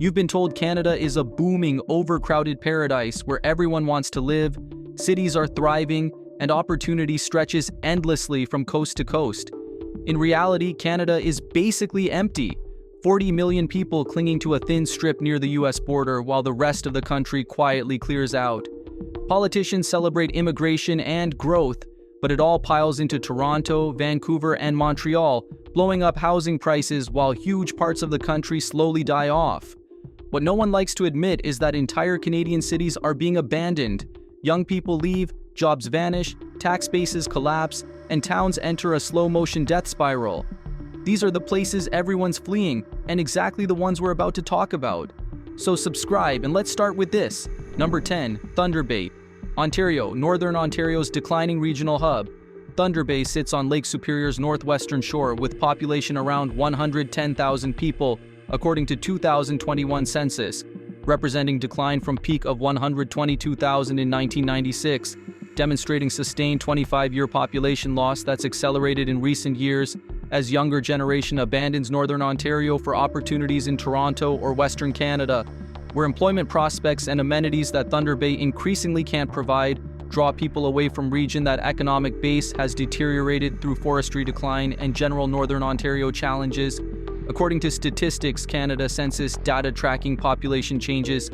You've been told Canada is a booming, overcrowded paradise where everyone wants to live, cities are thriving, and opportunity stretches endlessly from coast to coast. In reality, Canada is basically empty. 40 million people clinging to a thin strip near the US border while the rest of the country quietly clears out. Politicians celebrate immigration and growth, but it all piles into Toronto, Vancouver, and Montreal, blowing up housing prices while huge parts of the country slowly die off. What no one likes to admit is that entire Canadian cities are being abandoned. Young people leave, jobs vanish, tax bases collapse, and towns enter a slow-motion death spiral. These are the places everyone's fleeing, and exactly the ones we're about to talk about. So subscribe, and let's start with this. Number 10. Thunder Bay, Ontario, Northern Ontario's declining regional hub. Thunder Bay sits on Lake Superior's northwestern shore with population around 110,000 people, according to 2021 census, representing decline from peak of 122,000 in 1996, demonstrating sustained 25-year population loss that's accelerated in recent years as younger generation abandons Northern Ontario for opportunities in Toronto or Western Canada, where employment prospects and amenities that Thunder Bay increasingly can't provide draw people away from region that economic base has deteriorated through forestry decline and general Northern Ontario challenges. According to Statistics Canada Census data tracking population changes,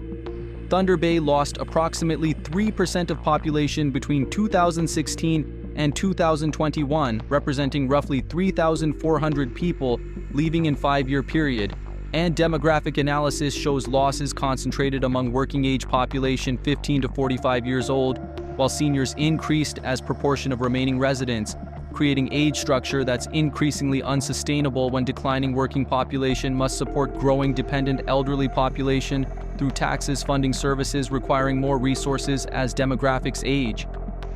Thunder Bay lost approximately 3% of population between 2016 and 2021, representing roughly 3,400 people leaving in a 5-year period. And demographic analysis shows losses concentrated among working-age population 15 to 45 years old, while seniors increased as proportion of remaining residents, creating age structure that's increasingly unsustainable when declining working population must support growing dependent elderly population through taxes funding services requiring more resources as demographics age.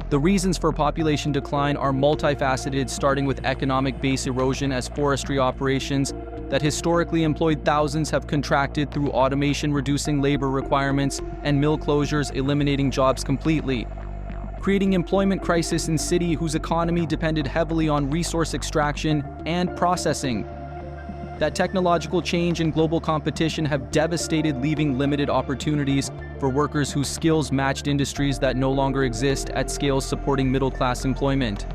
The reasons for population decline are multifaceted, starting with economic base erosion as forestry operations that historically employed thousands have contracted through automation reducing labor requirements and mill closures eliminating jobs completely, creating employment crisis in city whose economy depended heavily on resource extraction and processing. That technological change and global competition have devastated, leaving limited opportunities for workers whose skills matched industries that no longer exist at scales supporting middle-class employment.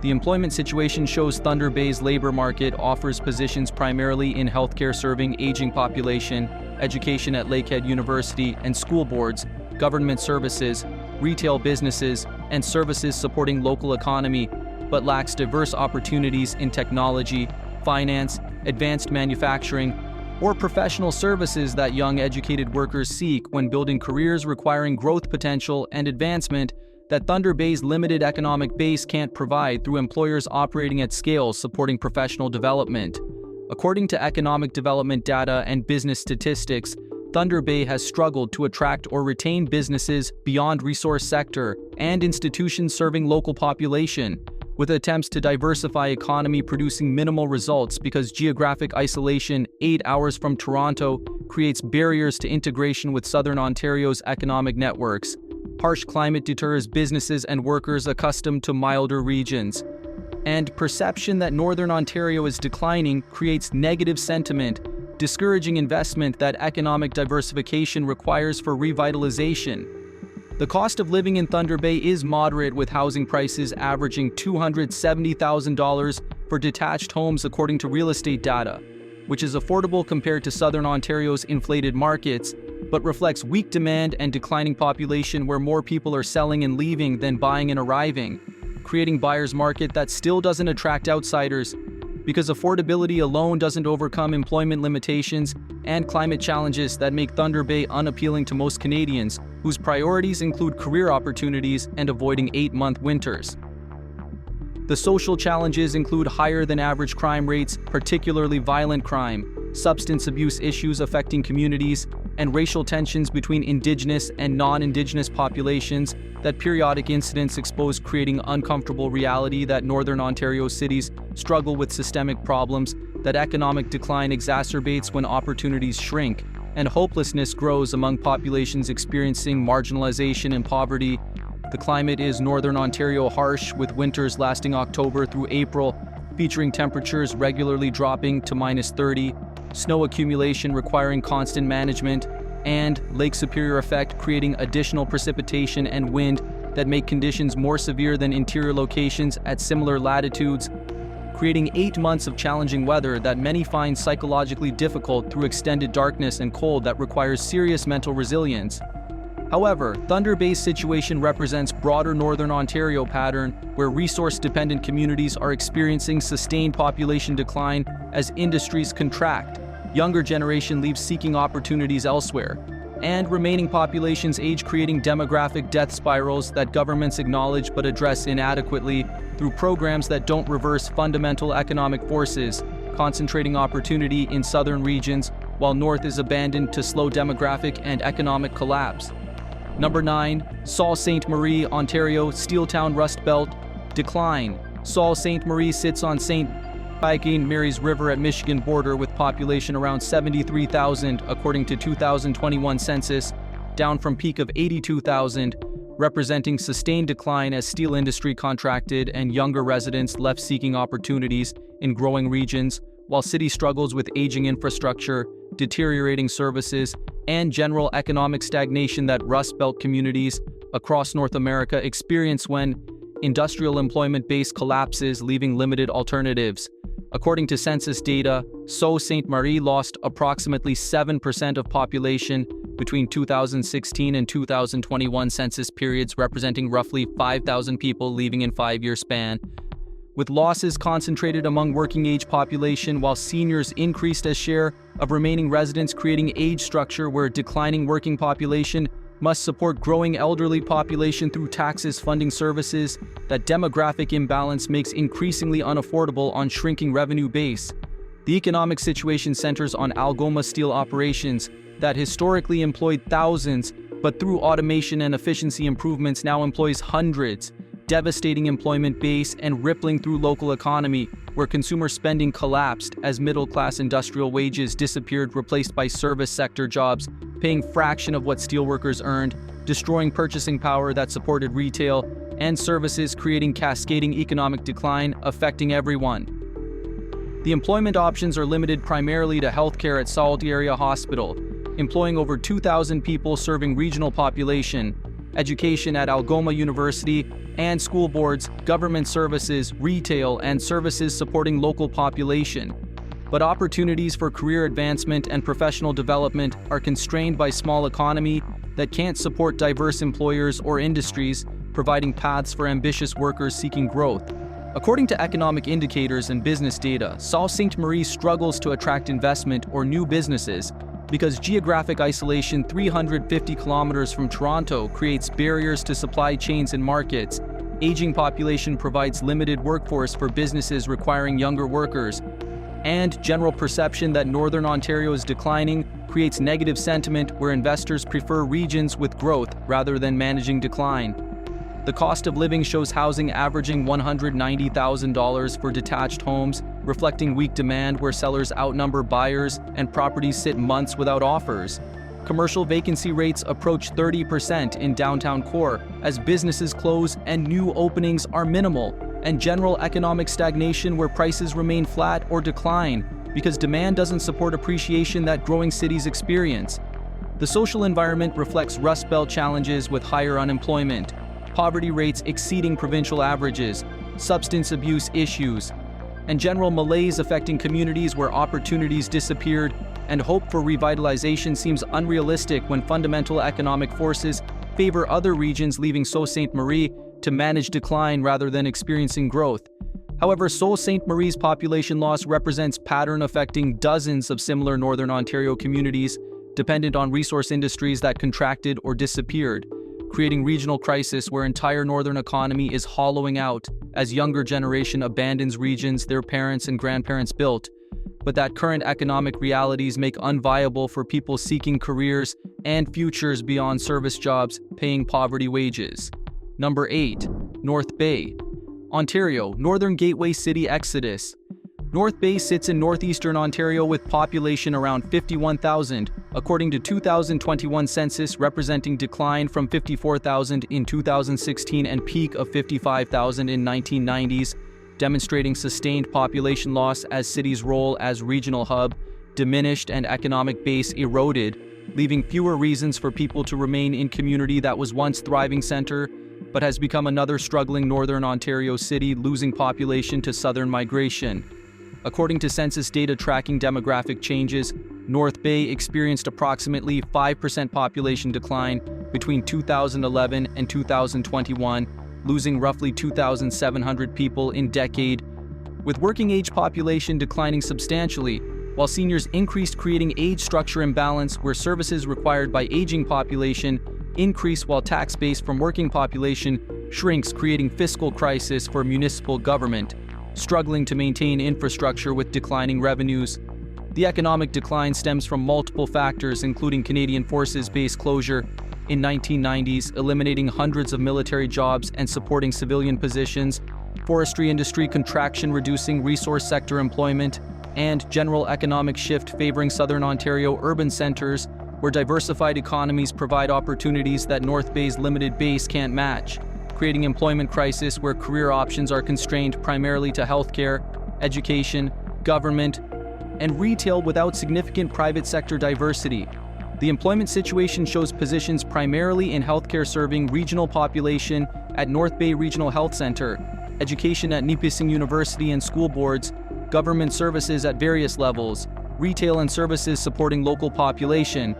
The employment situation shows Thunder Bay's labor market offers positions primarily in healthcare serving aging population, education at Lakehead University and school boards, government services, retail businesses, and services supporting local economy, but lacks diverse opportunities in technology, finance, advanced manufacturing, or professional services that young educated workers seek when building careers requiring growth potential and advancement that Thunder Bay's limited economic base can't provide through employers operating at scale supporting professional development. According to economic development data and business statistics, Thunder Bay has struggled to attract or retain businesses beyond resource sector and institutions serving local population, with attempts to diversify economy producing minimal results because geographic isolation 8 hours from Toronto creates barriers to integration with Southern Ontario's economic networks. Harsh climate deters businesses and workers accustomed to milder regions. And perception that Northern Ontario is declining creates negative sentiment, discouraging investment that economic diversification requires for revitalization. The cost of living in Thunder Bay is moderate, with housing prices averaging $270,000 for detached homes according to real estate data, which is affordable compared to Southern Ontario's inflated markets, but reflects weak demand and declining population where more people are selling and leaving than buying and arriving, creating buyer's market that still doesn't attract outsiders because affordability alone doesn't overcome employment limitations and climate challenges that make Thunder Bay unappealing to most Canadians, whose priorities include career opportunities and avoiding 8-month winters. The social challenges include higher than average crime rates, particularly violent crime, substance abuse issues affecting communities, and racial tensions between Indigenous and non-Indigenous populations that periodic incidents expose, creating uncomfortable reality that Northern Ontario cities struggle with systemic problems that economic decline exacerbates when opportunities shrink, and hopelessness grows among populations experiencing marginalization and poverty. The climate is Northern Ontario harsh, with winters lasting October through April, featuring temperatures regularly dropping to -30, snow accumulation requiring constant management, and Lake Superior effect creating additional precipitation and wind that make conditions more severe than interior locations at similar latitudes, creating 8 months of challenging weather that many find psychologically difficult through extended darkness and cold that requires serious mental resilience. However, Thunder Bay's situation represents broader Northern Ontario pattern where resource-dependent communities are experiencing sustained population decline as industries contract, younger generation leaves seeking opportunities elsewhere, and remaining populations age creating demographic death spirals that governments acknowledge but address inadequately through programs that don't reverse fundamental economic forces, concentrating opportunity in southern regions while north is abandoned to slow demographic and economic collapse. Number 9. Sault Ste. Marie, Ontario, Steeltown Rust Belt, decline. Sault Ste. Marie sits on St. Mary's River at Michigan border with population around 73,000 according to 2021 census, down from peak of 82,000, representing sustained decline as steel industry contracted and younger residents left seeking opportunities in growing regions, while city struggles with aging infrastructure, deteriorating services, and general economic stagnation that Rust Belt communities across North America experience when industrial employment base collapses, leaving limited alternatives. According to census data, Sault Ste. Marie lost approximately 7% of population between 2016 and 2021 census periods, representing roughly 5,000 people leaving in 5-year span, with losses concentrated among working-age population while seniors increased as share of remaining residents, creating age structure where declining working population must support growing elderly population through taxes funding services. That demographic imbalance makes increasingly unaffordable on shrinking revenue base. The economic situation centers on Algoma steel operations that historically employed thousands, but through automation and efficiency improvements now employs hundreds, devastating employment base and rippling through local economy, where consumer spending collapsed as middle-class industrial wages disappeared, replaced by service sector jobs, paying fraction of what steelworkers earned, destroying purchasing power that supported retail and services, creating cascading economic decline, affecting everyone. The employment options are limited primarily to healthcare at Sault Area Hospital, employing over 2,000 people serving regional population, education at Algoma University, and school boards, government services, retail, and services supporting local population. But opportunities for career advancement and professional development are constrained by small economy that can't support diverse employers or industries, providing paths for ambitious workers seeking growth. According to economic indicators and business data, Sault Ste. Marie struggles to attract investment or new businesses because geographic isolation 350 kilometers from Toronto creates barriers to supply chains and markets. Aging population provides limited workforce for businesses requiring younger workers. And general perception that Northern Ontario is declining creates negative sentiment where investors prefer regions with growth rather than managing decline. The cost of living shows housing averaging $190,000 for detached homes, reflecting weak demand where sellers outnumber buyers and properties sit months without offers. Commercial vacancy rates approach 30% in downtown core as businesses close and new openings are minimal, and general economic stagnation where prices remain flat or decline because demand doesn't support appreciation that growing cities experience. The social environment reflects Rust Belt challenges with higher unemployment, poverty rates exceeding provincial averages, substance abuse issues, and general malaise affecting communities where opportunities disappeared, and hope for revitalization seems unrealistic when fundamental economic forces favor other regions, leaving Sault Ste. Marie to manage decline rather than experiencing growth. However, Sault Ste. Marie's population loss represents pattern affecting dozens of similar Northern Ontario communities dependent on resource industries that contracted or disappeared, creating regional crisis where entire northern economy is hollowing out as younger generation abandons regions their parents and grandparents built, but that current economic realities make unviable for people seeking careers and futures beyond service jobs paying poverty wages. Number 8. North Bay, Ontario, Northern Gateway City exodus. North Bay sits in northeastern Ontario with population around 51,000, according to 2021 census, representing decline from 54,000 in 2016 and peak of 55,000 in 1990s, demonstrating sustained population loss as city's role as regional hub diminished and economic base eroded, leaving fewer reasons for people to remain in community that was once thriving center, but has become another struggling northern Ontario city, losing population to southern migration. According to census data tracking demographic changes, North Bay experienced approximately 5% population decline between 2011 and 2021, losing roughly 2,700 people in decade, with working age population declining substantially, while seniors increased, creating age structure imbalance where services required by aging population increase while tax base from working population shrinks, creating fiscal crisis for municipal government, struggling to maintain infrastructure with declining revenues. The economic decline stems from multiple factors, including Canadian Forces base closure in 1990s, eliminating hundreds of military jobs and supporting civilian positions, forestry industry contraction reducing resource sector employment, and general economic shift favoring southern Ontario urban centers where diversified economies provide opportunities that North Bay's limited base can't match, creating employment crisis where career options are constrained primarily to healthcare, education, government, and retail without significant private sector diversity. The employment situation shows positions primarily in healthcare serving regional population at North Bay Regional Health Centre, education at Nipissing University and school boards, government services at various levels, retail and services supporting local population,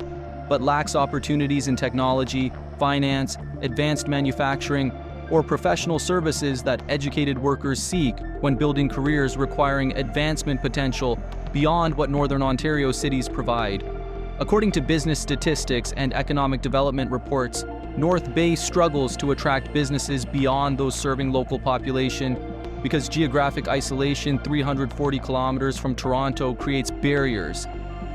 but lacks opportunities in technology, finance, advanced manufacturing, or professional services that educated workers seek when building careers requiring advancement potential beyond what Northern Ontario cities provide. According to business statistics and economic development reports, North Bay struggles to attract businesses beyond those serving local population because geographic isolation 340 kilometers from Toronto creates barriers.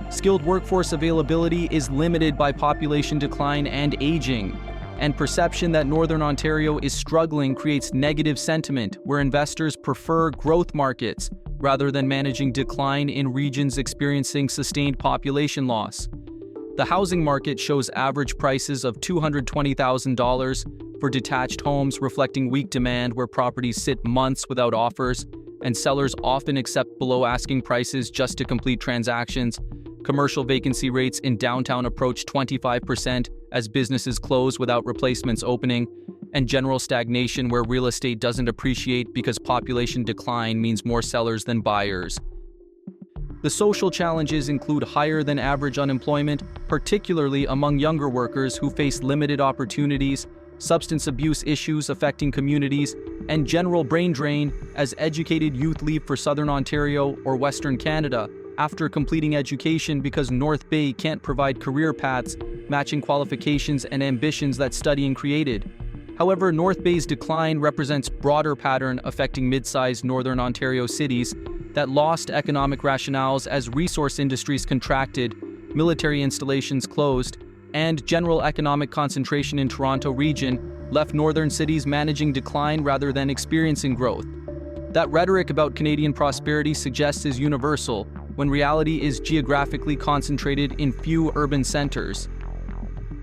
Skilled workforce availability is limited by population decline and aging, and perception that Northern Ontario is struggling creates negative sentiment where investors prefer growth markets rather than managing decline in regions experiencing sustained population loss. The housing market shows average prices of $220,000 for detached homes, reflecting weak demand where properties sit months without offers, and sellers often accept below asking prices just to complete transactions. Commercial vacancy rates in downtown approach 25% as businesses close without replacements opening, and general stagnation where real estate doesn't appreciate because population decline means more sellers than buyers. The social challenges include higher than average unemployment, particularly among younger workers who face limited opportunities, substance abuse issues affecting communities, and general brain drain as educated youth leave for Southern Ontario or Western Canada after completing education because North Bay can't provide career paths matching qualifications and ambitions that studying created. However, North Bay's decline represents broader pattern affecting mid-sized Northern Ontario cities that lost economic rationales as resource industries contracted, military installations closed, and general economic concentration in Toronto region left northern cities managing decline rather than experiencing growth. That rhetoric about Canadian prosperity suggests is universal, when reality is geographically concentrated in few urban centers.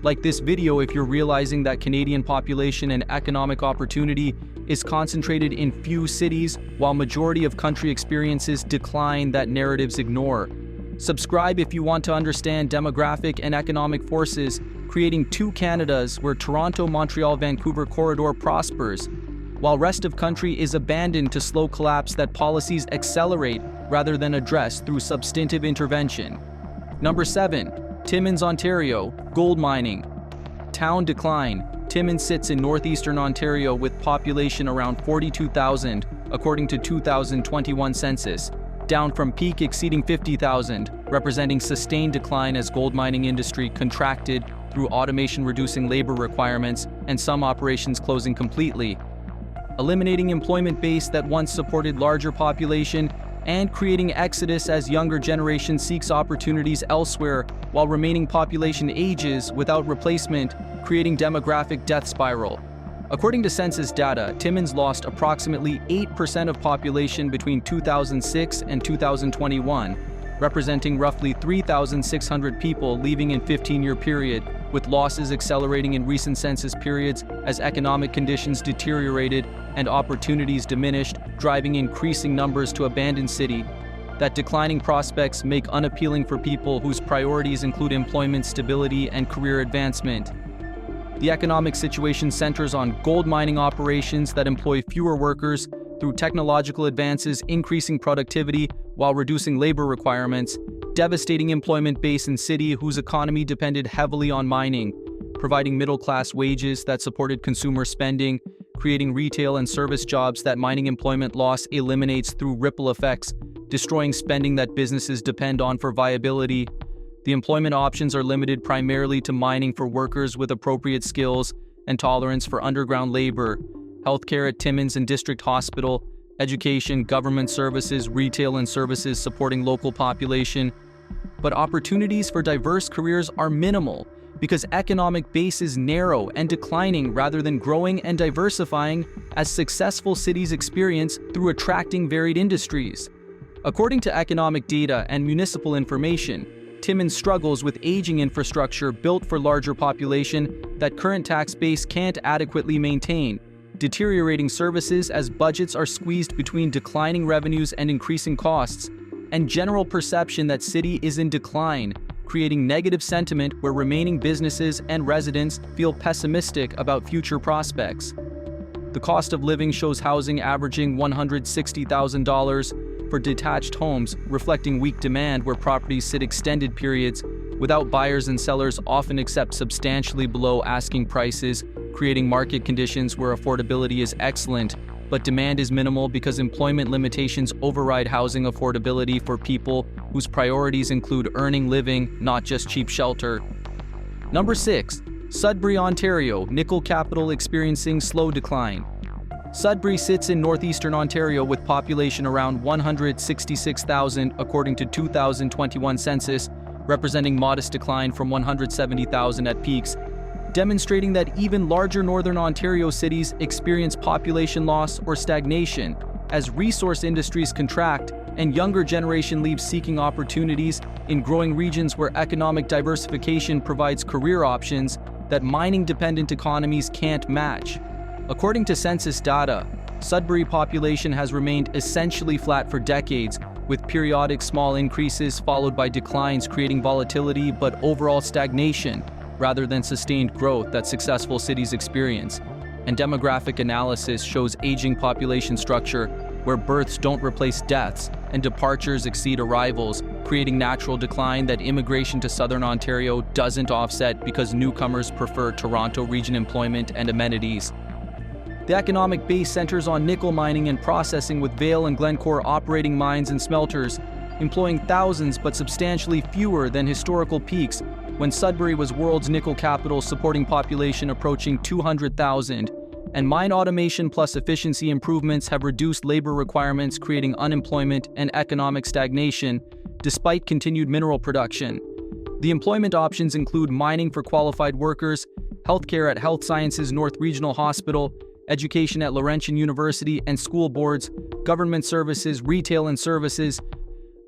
Like this video if you're realizing that Canadian population and economic opportunity is concentrated in few cities while majority of country experiences decline that narratives ignore. Subscribe if you want to understand demographic and economic forces creating two Canadas where Toronto-Montreal-Vancouver corridor prospers, while rest of country is abandoned to slow collapse that policies accelerate rather than address through substantive intervention. Number 7. Timmins, Ontario, gold mining. Town decline. Timmins sits in northeastern Ontario with population around 42,000, according to 2021 census, down from peak exceeding 50,000, representing sustained decline as gold mining industry contracted through automation reducing labor requirements and some operations closing completely, eliminating employment base that once supported larger population and creating exodus as younger generation seeks opportunities elsewhere while remaining population ages without replacement, creating demographic death spiral. According to census data, Timmins lost approximately 8% of population between 2006 and 2021, representing roughly 3,600 people leaving in 15-year period, with losses accelerating in recent census periods as economic conditions deteriorated and opportunities diminished, driving increasing numbers to abandon city. that declining prospects make unappealing for people whose priorities include employment stability and career advancement. The economic situation centers on gold mining operations that employ fewer workers through technological advances, increasing productivity while reducing labor requirements, devastating employment base in city whose economy depended heavily on mining, providing middle-class wages that supported consumer spending, creating retail and service jobs that mining employment loss eliminates through ripple effects, destroying spending that businesses depend on for viability. The employment options are limited primarily to mining for workers with appropriate skills and tolerance for underground labor, healthcare at Timmins and District Hospital, education, government services, retail and services supporting local population. But opportunities for diverse careers are minimal because economic base is narrow and declining rather than growing and diversifying as successful cities experience through attracting varied industries. According to economic data and municipal information, Timmins struggles with aging infrastructure built for larger population that current tax base can't adequately maintain, deteriorating services as budgets are squeezed between declining revenues and increasing costs, and general perception that city is in decline, creating negative sentiment where remaining businesses and residents feel pessimistic about future prospects. The cost of living shows housing averaging $160,000 for detached homes, reflecting weak demand where properties sit extended periods without buyers, and sellers often accept substantially below asking prices, creating market conditions where affordability is excellent, but demand is minimal because employment limitations override housing affordability for people whose priorities include earning living, not just cheap shelter. Number 6. Sudbury, Ontario, nickel capital experiencing slow decline. Sudbury sits in northeastern Ontario with population around 166,000 according to 2021 census, representing modest decline from 170,000 at peaks, demonstrating that even larger northern Ontario cities experience population loss or stagnation as resource industries contract and younger generation leaves seeking opportunities in growing regions where economic diversification provides career options that mining-dependent economies can't match. According to census data, Sudbury population has remained essentially flat for decades, with periodic small increases followed by declines creating volatility but overall stagnation rather than sustained growth that successful cities experience. And demographic analysis shows aging population structure where births don't replace deaths and departures exceed arrivals, creating natural decline that immigration to southern Ontario doesn't offset because newcomers prefer Toronto region employment and amenities. The economic base centers on nickel mining and processing, with Vail and Glencore operating mines and smelters, employing thousands but substantially fewer than historical peaks when Sudbury was world's nickel capital, supporting population approaching 200,000. And mine automation plus efficiency improvements have reduced labor requirements, creating unemployment and economic stagnation, despite continued mineral production. The employment options include mining for qualified workers, healthcare at Health Sciences North Regional Hospital, education at Laurentian University and school boards, government services, retail and services.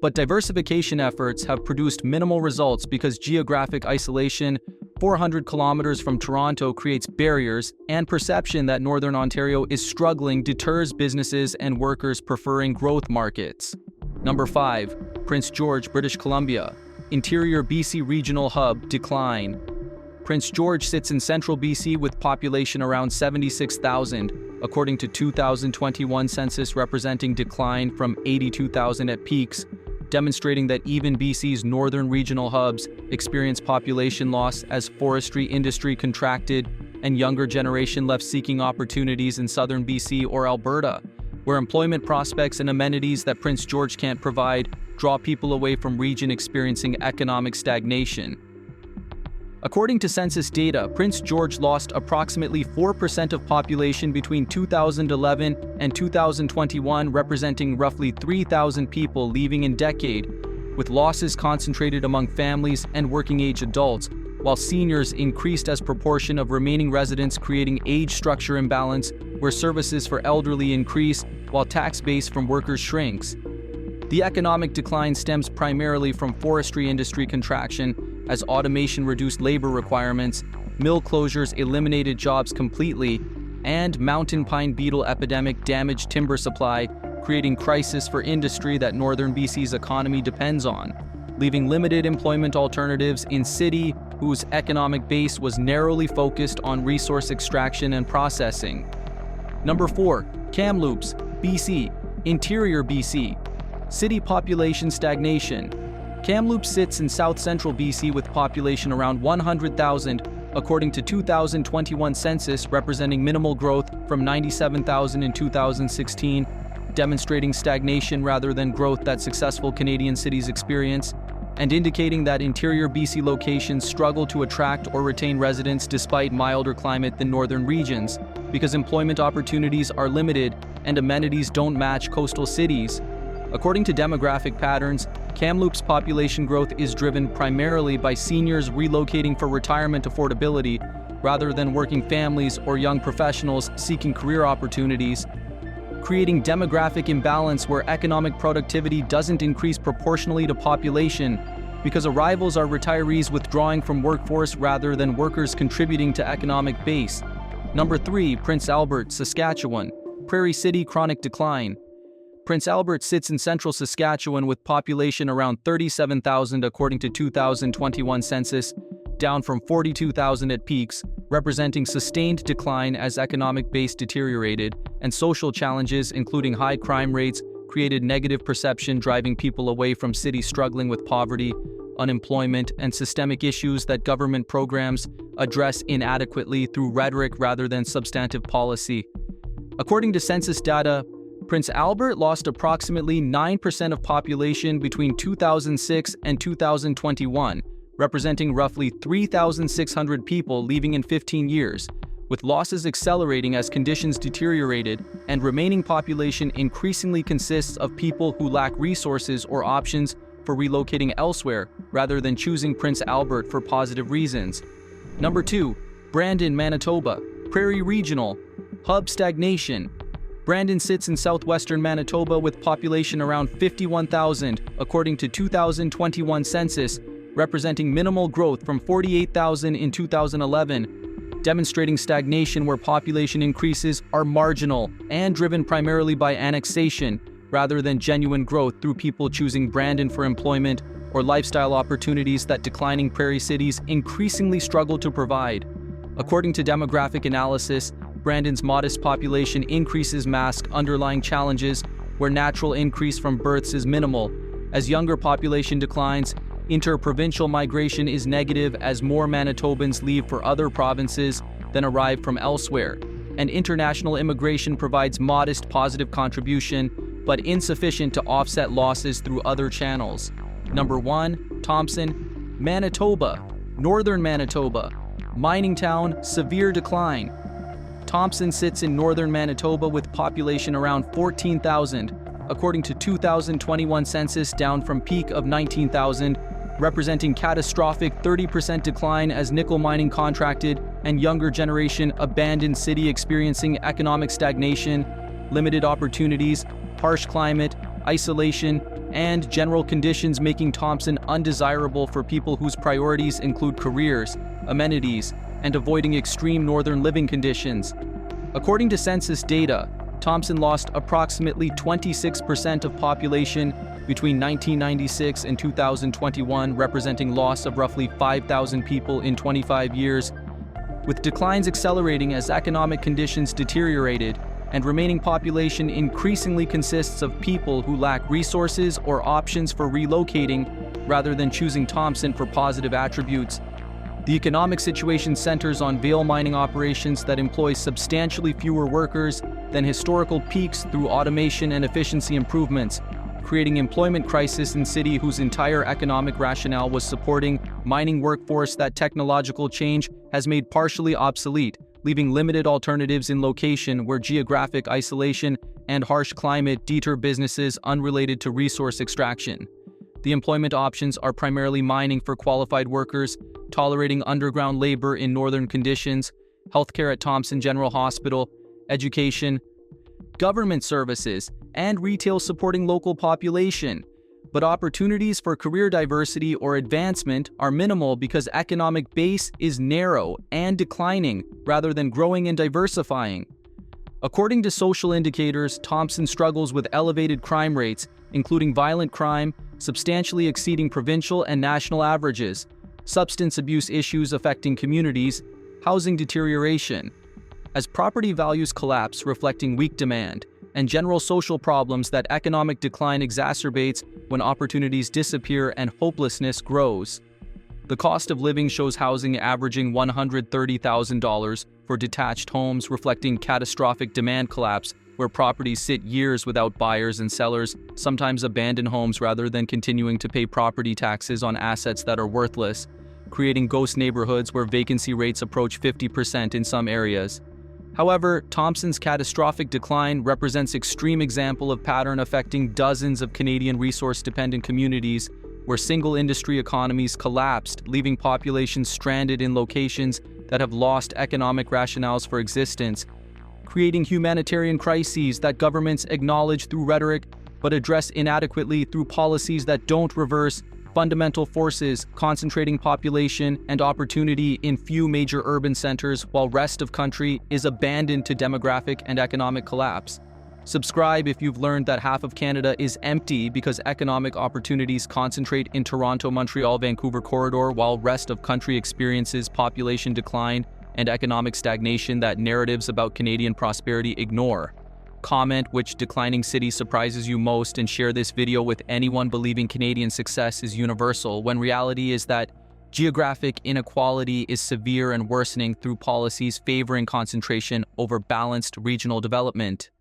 But diversification efforts have produced minimal results because geographic isolation, 400 kilometers from Toronto, creates barriers, and perception that Northern Ontario is struggling deters businesses and workers preferring growth markets. Number 5. Prince George, British Columbia. Interior BC Regional Hub decline. Prince George sits in central BC with population around 76,000, according to 2021 census, representing decline from 82,000 at peaks, demonstrating that even BC's northern regional hubs experience population loss as forestry industry contracted and younger generation left seeking opportunities in southern BC or Alberta, where employment prospects and amenities that Prince George can't provide draw people away from region experiencing economic stagnation. According to census data, Prince George lost approximately 4% of population between 2011 and 2021, representing roughly 3,000 people leaving in decade, with losses concentrated among families and working-age adults, while seniors increased as proportion of remaining residents, creating age structure imbalance where services for elderly increase while tax base from workers shrinks. The economic decline stems primarily from forestry industry contraction, as automation reduced labor requirements, mill closures eliminated jobs completely, and mountain pine beetle epidemic damaged timber supply, creating crisis for industry that northern BC's economy depends on, leaving limited employment alternatives in city whose economic base was narrowly focused on resource extraction and processing. Number 4. Kamloops, BC, Interior BC. City population stagnation. Kamloops sits in south-central BC with population around 100,000, according to 2021 census, representing minimal growth from 97,000 in 2016, demonstrating stagnation rather than growth that successful Canadian cities experience, and indicating that interior BC locations struggle to attract or retain residents despite milder climate than northern regions, because employment opportunities are limited and amenities don't match coastal cities. According to demographic patterns, Kamloops' population growth is driven primarily by seniors relocating for retirement affordability rather than working families or young professionals seeking career opportunities, creating demographic imbalance where economic productivity doesn't increase proportionally to population because arrivals are retirees withdrawing from workforce rather than workers contributing to economic base. Number 3, Prince Albert, Saskatchewan, Prairie City chronic decline. Prince Albert sits in central Saskatchewan with population around 37,000 according to 2021 census, down from 42,000 at peaks, representing sustained decline as economic base deteriorated, and social challenges including high crime rates created negative perception driving people away from cities struggling with poverty, unemployment, and systemic issues that government programs address inadequately through rhetoric rather than substantive policy. According to census data, Prince Albert lost approximately 9% of population between 2006 and 2021, representing roughly 3,600 people leaving in 15 years, with losses accelerating as conditions deteriorated, and remaining population increasingly consists of people who lack resources or options for relocating elsewhere rather than choosing Prince Albert for positive reasons. Number 2, Brandon, Manitoba, Prairie Regional, hub stagnation. Brandon sits in southwestern Manitoba with population around 51,000, according to 2021 census, representing minimal growth from 48,000 in 2011, demonstrating stagnation where population increases are marginal and driven primarily by annexation rather than genuine growth through people choosing Brandon for employment or lifestyle opportunities that declining prairie cities increasingly struggle to provide. According to demographic analysis, Brandon's modest population increases mask underlying challenges where natural increase from births is minimal. As younger population declines, inter-provincial migration is negative as more Manitobans leave for other provinces than arrive from elsewhere, and international immigration provides modest positive contribution, but insufficient to offset losses through other channels. Number 1, Thompson, Manitoba, northern Manitoba, mining town, severe decline. Thompson sits in northern Manitoba with population around 14,000, according to 2021 census, down from peak of 19,000, representing catastrophic 30% decline as nickel mining contracted and younger generation abandoned city experiencing economic stagnation, limited opportunities, harsh climate, isolation, and general conditions making Thompson undesirable for people whose priorities include careers, amenities, and avoiding extreme northern living conditions. According to census data, Thompson lost approximately 26% of population between 1996 and 2021, representing loss of roughly 5,000 people in 25 years, with declines accelerating as economic conditions deteriorated, and remaining population increasingly consists of people who lack resources or options for relocating rather than choosing Thompson for positive attributes. The economic situation centers on vale mining operations that employ substantially fewer workers than historical peaks through automation and efficiency improvements, creating employment crisis in city whose entire economic rationale was supporting mining workforce that technological change has made partially obsolete, leaving limited alternatives in location where geographic isolation and harsh climate deter businesses unrelated to resource extraction. The employment options are primarily mining for qualified workers, tolerating underground labor in northern conditions, healthcare at Thompson General Hospital, education, government services, and retail supporting local population. But opportunities for career diversity or advancement are minimal because economic base is narrow and declining rather than growing and diversifying. According to social indicators, Thompson struggles with elevated crime rates, including violent crime, substantially exceeding provincial and national averages, substance abuse issues affecting communities, housing deterioration. As property values collapse, reflecting weak demand, and general social problems that economic decline exacerbates when opportunities disappear and hopelessness grows. The cost of living shows housing averaging $130,000 for detached homes, reflecting catastrophic demand collapse where properties sit years without buyers and sellers sometimes abandon homes rather than continuing to pay property taxes on assets that are worthless, creating ghost neighborhoods where vacancy rates approach 50% in some areas. However, Thompson's catastrophic decline represents extreme example of pattern affecting dozens of Canadian resource-dependent communities where single industry economies collapsed, leaving populations stranded in locations that have lost economic rationales for existence, creating humanitarian crises that governments acknowledge through rhetoric but address inadequately through policies that don't reverse fundamental forces, concentrating population and opportunity in few major urban centers while rest of country is abandoned to demographic and economic collapse. Subscribe if you've learned that half of Canada is empty because economic opportunities concentrate in Toronto-Montreal-Vancouver corridor while rest of country experiences population decline and economic stagnation that narratives about Canadian prosperity ignore. Comment which declining city surprises you most and share this video with anyone believing Canadian success is universal when reality is that geographic inequality is severe and worsening through policies favoring concentration over balanced regional development.